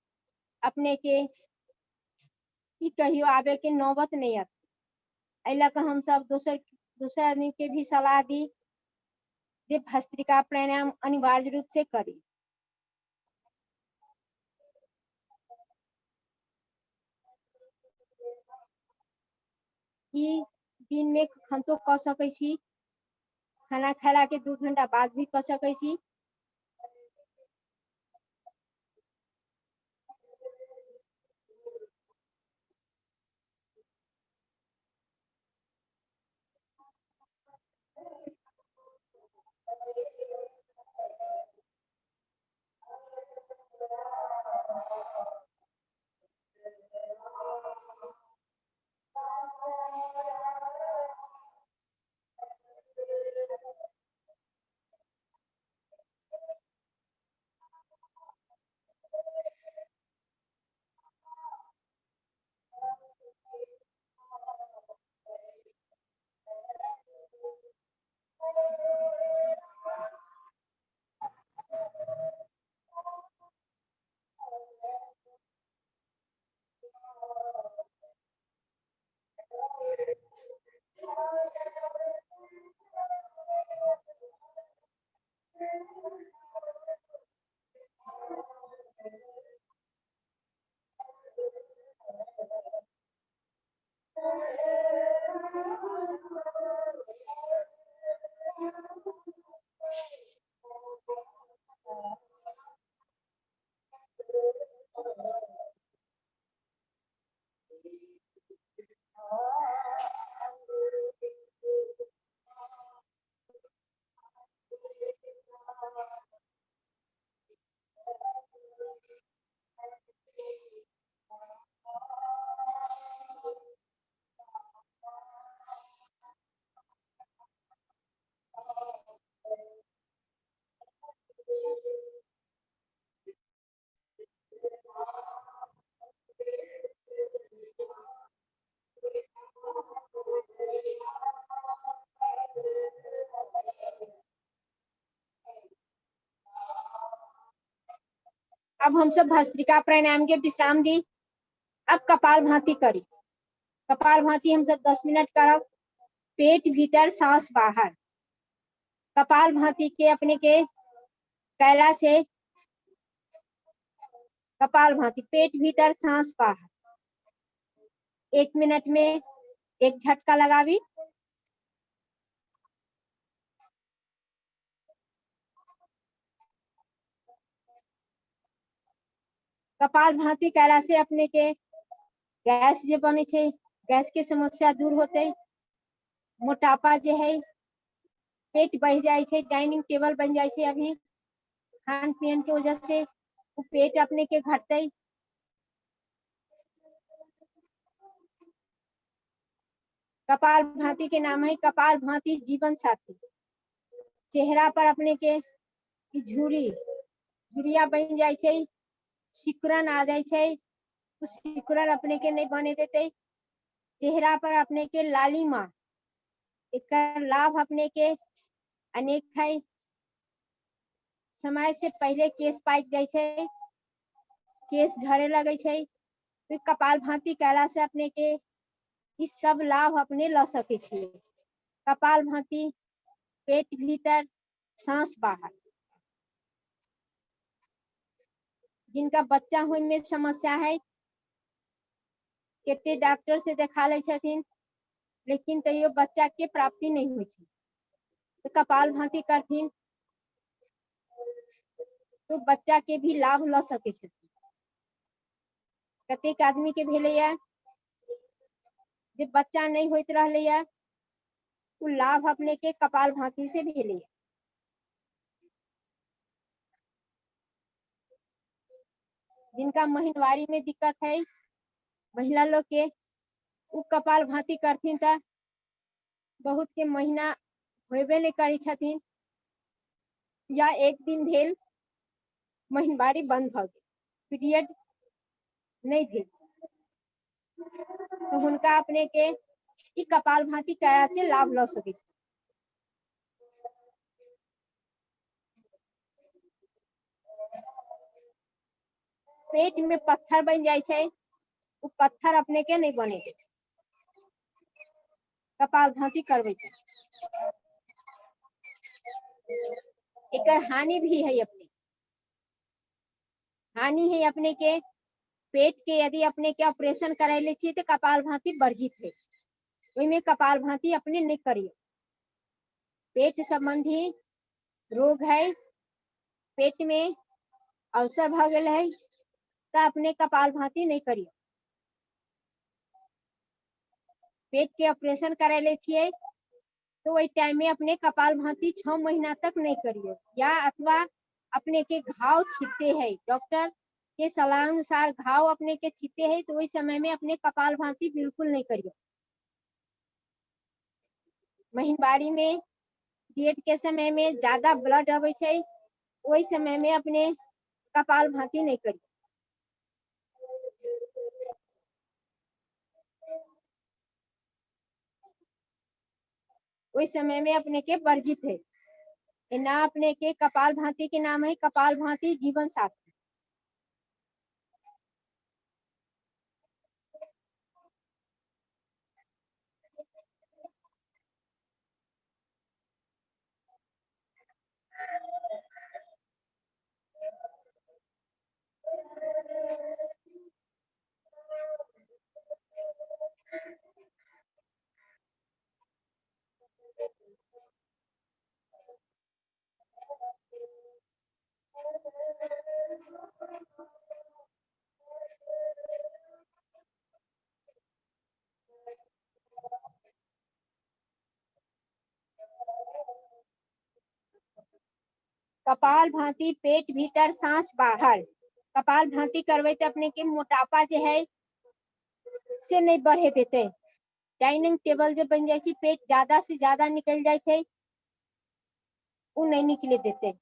अपने के की कहियो आवे के नौबत नहीं आती। एला के हम सब दूसर आदमी के भी सलाह दी जे भस्त्रिका प्राणायाम अनिवार्य रूप से करी। ई दिन में खंतो कर सकै छी, खाना खाला के 2 घंटा बाद भी कर सकै छी। अब हम सब भस्त्रिका प्राणायाम के विश्राम दी। अब कपाल भाती करी। कपाल भाती हम सब 10 मिनट करब। पेट भीतर सांस बाहर। कपाल भाती के अपने के कैला से कपाल भाती, पेट भीतर सांस बाहर। 1 मिनट में एक झटका लगावी। कपाल भाती कैला से अपने के गैस जे बने छे, गैस के समस्या दूर होते। मोटापा जे है, पेट बढ़ जाए छे, डाइनिंग टेबल बन जाए छे। अभी खान पीन के वजह से वो पेट अपने के घटते। कपाल भाती के नाम है कपाल भाती जीवन साथी। चेहरा पर अपने के झुरिया बन जाए छे, सिकुड़न आ जाए छे। उस सिकुड़न अपने के नहीं बने देते। चेहरा पर अपने के लालिमा, एक लाभ अपने के अनेक है। समय से पहले केस पाक जाए छे, केस झड़े लगे छे। तो कपाल भाती कैला से अपने के इस सब लाभ अपने ला सके छे। कपाल भाती, पेट भीतर सांस बाहर। जिनका बच्चा होने में समस्या है, केते डॉक्टर से देखा ले छथिन, लेकिन तैयो बच्चा के प्राप्ति नहीं हुई छे। तो कपाल भाती करथिन तो बच्चा के भी लाभ ला सके छे। कतेक आदमी के भेले या जे बच्चा नहीं होत रहले या, तो लाभ अपने के कपाल भाती से भेले। जिनका महीनवारी में दिक्कत है, महिला लोग के, उ कपाल भाती करथिन त बहुत के महीना होबे नहीं करी छथिन, या एक दिन भेल महीनवारी बंद भ गेल, पीरियड नहीं भेल, तो उनका अपने के ई कपाल भाती कैला से लाभ ला सके। पेट में पत्थर बन जाए छे, वो पत्थर अपने के नहीं बने। कपाल भाती करवे एक हानि भी है। अपने हानि है अपने के पेट के, यदि अपने के ऑपरेशन कराइले छे तो कपाल भाती वर्जित है। में कपाल भाती अपने नहीं करिए। पेट संबंधी रोग है, पेट में अल्सर भ गेल है, तो अपने कपाल भाती नहीं करिए। पेट के ऑपरेशन कराइले छिए तो वही टाइम में अपने कपाल भाती 6 महीना तक नहीं करिए। या अथवा अपने के घाव छिदते है, डॉक्टर के सलाह अनुसार घाव अपने के छिदते है, तो वही समय में अपने कपाल भाती बिल्कुल नहीं करिए। महीनवारी में, पीरियड के समय में ज्यादा ब्लड आवे छे, वही समय में अपने कपाल भाती नहीं करिए। वही समय में अपने के वर्जित है। ना अपने के कपाल भाती के नाम है कपाल भाती जीवन साथी। कपाल भाती, पेट भीतर, सांस बाहर। कपाल भाती करवे तो अपने के मोटापा जो है से नहीं बढ़े देते। डाइनिंग टेबल जो बन जाए पेट ज्यादा से ज्यादा निकल जाए वो नहीं निकले देते।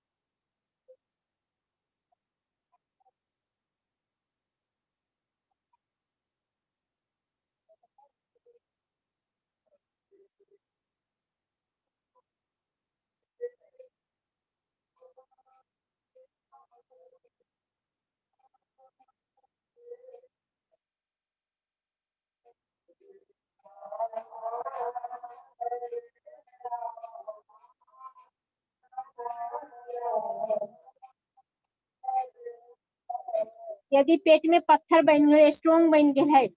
यदि पेट में पत्थर बन गए, स्ट्रोंग बन गए है,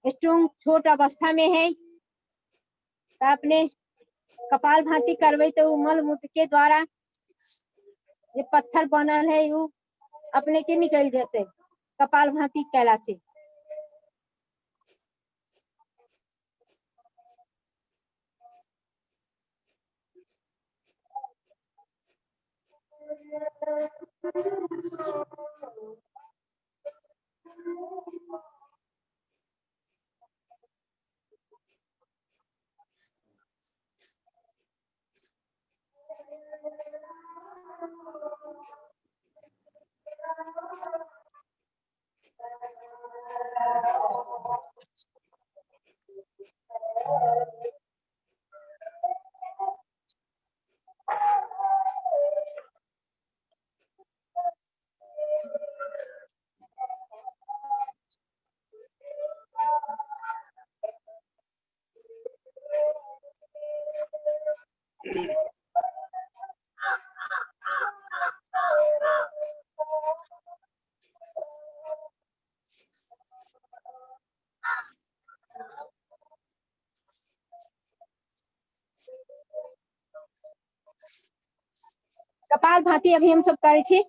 स्ट्रोंग छोट अवस्था में है तो अपने कपाल भाती करवे तो मल मूत्र के द्वारा ये पत्थर बनल है वो अपने के निकल जाते कपाल भाती कैला से। कपाल भाती अभी हम सब करे छी।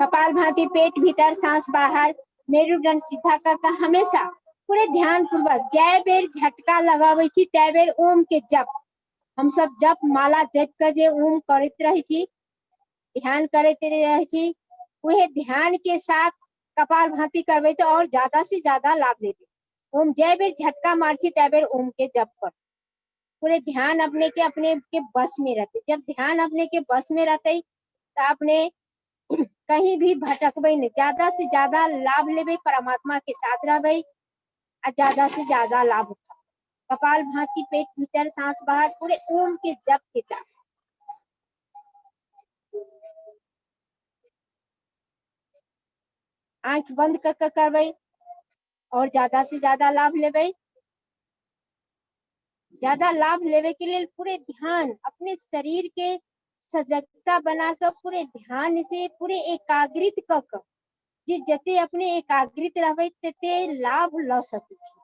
कपाल भाती, पेट भीतर, सांस बाहर, मेरुदंड सीधा करके हमेशा पूरे ध्यान पूर्वक जय बेर झटका लगावे छी तय बेर ओम के जप। हम सब जप माला जप के जे ओम करते रहे छी, ध्यान करते रहे छी, वह ध्यान के साथ कपाल भाती करवे तो और ज्यादा से ज्यादा लाभ लेते। ओम जय बेर झटका मार छी तय बेर ओम के जप कर पूरे ध्यान अपने के बस में रहते। जब ध्यान अपने के बस में रहते तो अपने कहीं भी भटकबे नहीं, ज्यादा से ज्यादा लाभ लेबे, परमात्मा के साथ रहबे और ज्यादा से ज्यादा लाभ। कपाल भाती, पेट भीतर, सांस बाहर, पूरे ओम के जप के साथ। आंख बंद कर करबे और ज्यादा से ज्यादा लाभ लेबे। ज्यादा लाभ लेवे के लिए पूरे ध्यान अपने शरीर के सजगता बनाकर पूरे ध्यान से पूरे एकाग्रित कर जे जते अपने एकाग्रित रहबे तते लाभ ल सके छी।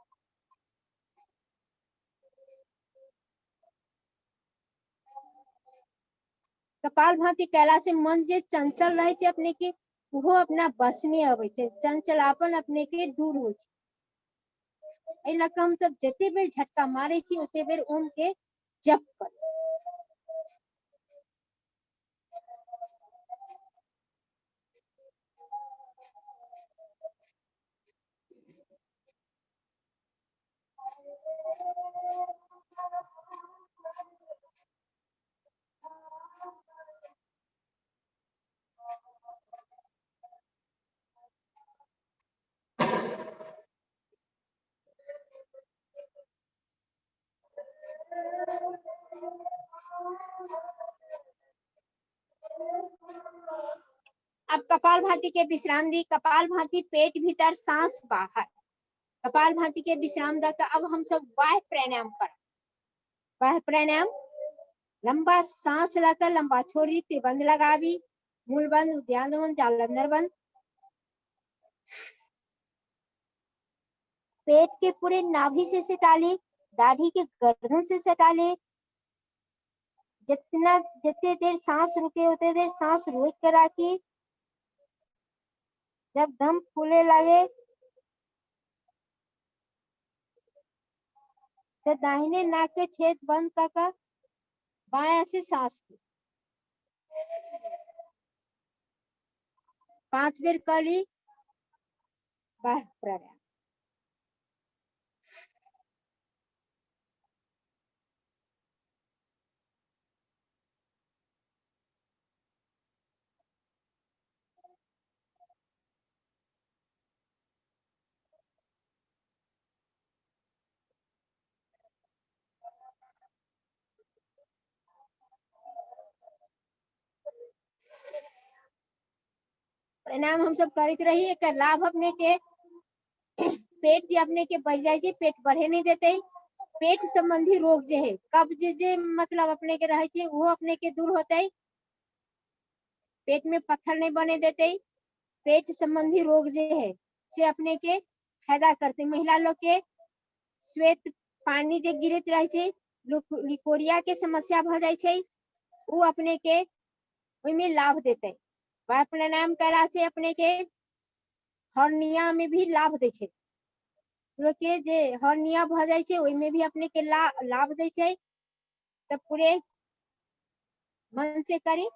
कपाल भाती कैला से मन जे चंचल रहे छे अपने के वो अपना बस में आवे छे, चंचलापन अपने के दूर हो छे। एला हम सब जते बेर झटका मारे छी उते बेर ओम के जप कर। अब कपाल भाती के विश्राम दी। कपाल भाती, पेट भीतर, सांस बाहर। कपाल भाती के विश्राम दा अब हम सब वायु प्राणायाम कर। बाह्य प्राणायाम, लंबा सांस लेकर लंबा छोड़ी, त्रिबंध लगावी, मूल बंद, उद्यान बंद, जालंधर बंद। पेट के पूरे नाभि से सटाले, दाढ़ी के गर्दन से सटाले। जितने देर सांस रुके उतने देर सांस रोक कर रखी। जब दम फूले लगे तो दाहिने नाक के छेद बंद कर बाएं से सांस ली। 5 बार कर ली बाह्य प्राणायाम। प्राणायाम हम सब करते रही। एक लाभ अपने के पेट जे अपने के बढ़ जाए, पेट बढ़े नहीं देते। पेट संबंधी रोग जे है, कब्ज जे मतलब अपने के रहे छे वो अपने के दूर होते। पेट में पत्थर नहीं बने देते। पेट संबंधी रोग जे है से अपने के फायदा करते। महिला लोग के श्वेत पानी जे गिरत रहे छे, लिकोरिया के समस्या भ जाए छे, वो अपने के में लाभ देते। बाह्य प्राणायाम करा से अपने के हर्निया में भी लाभ दे छे। लोग के जे हर्निया भ जाए छे ओइ में भी अपने के लाभ दे छे। तब पूरे मन से करी।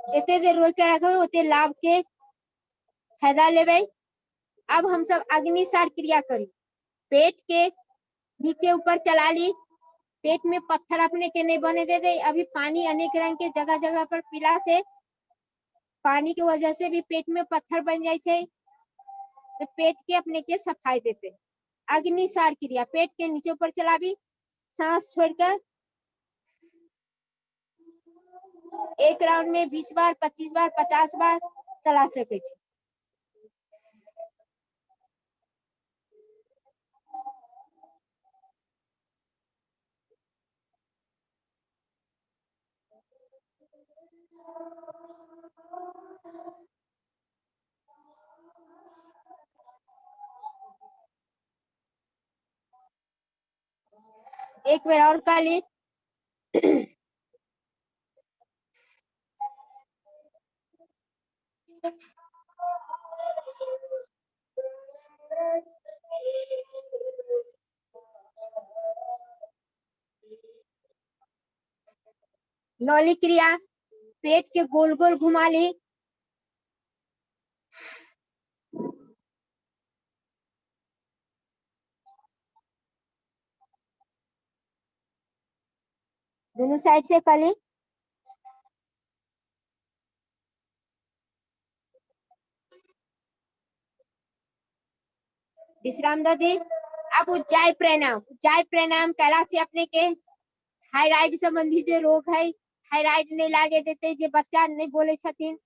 जितने देर रोक के रखे उतने लाभ के फायदा लेवे। अब हम सब अग्निसार क्रिया करी। पेट के नीचे ऊपर चला ली। पेट में पत्थर अपने के नहीं बने दे दे। अभी पानी अनेक रंग के जगह जगह पर पीला से पानी की वजह से भी पेट में पत्थर बन जाए छे, तो पेट के अपने के सफाई देते। अग्निसार क्रिया, पेट के नीचे ऊपर चलावी, सांस छोड़कर एक राउंड में 20 बार, 25 बार, 50 बार चला सके छे। एक बार और कर ली। नौली क्रिया, पेट के गोल गोल घुमा ली। दोनों साइड से कर ली। विश्राम दे दी। अब उज्जाई प्राणायाम, उज्जाई प्राणायाम कैला से अपने के थायराइड संबंधी जो रोग है, थायराइड नहीं लागे देते, जो बच्चा नहीं बोले छथिन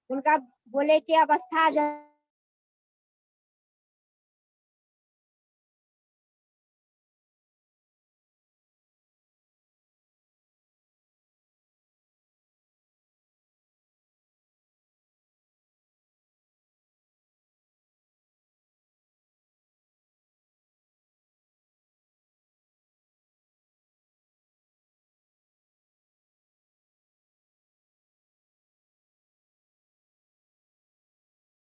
उनका बोले के अवस्था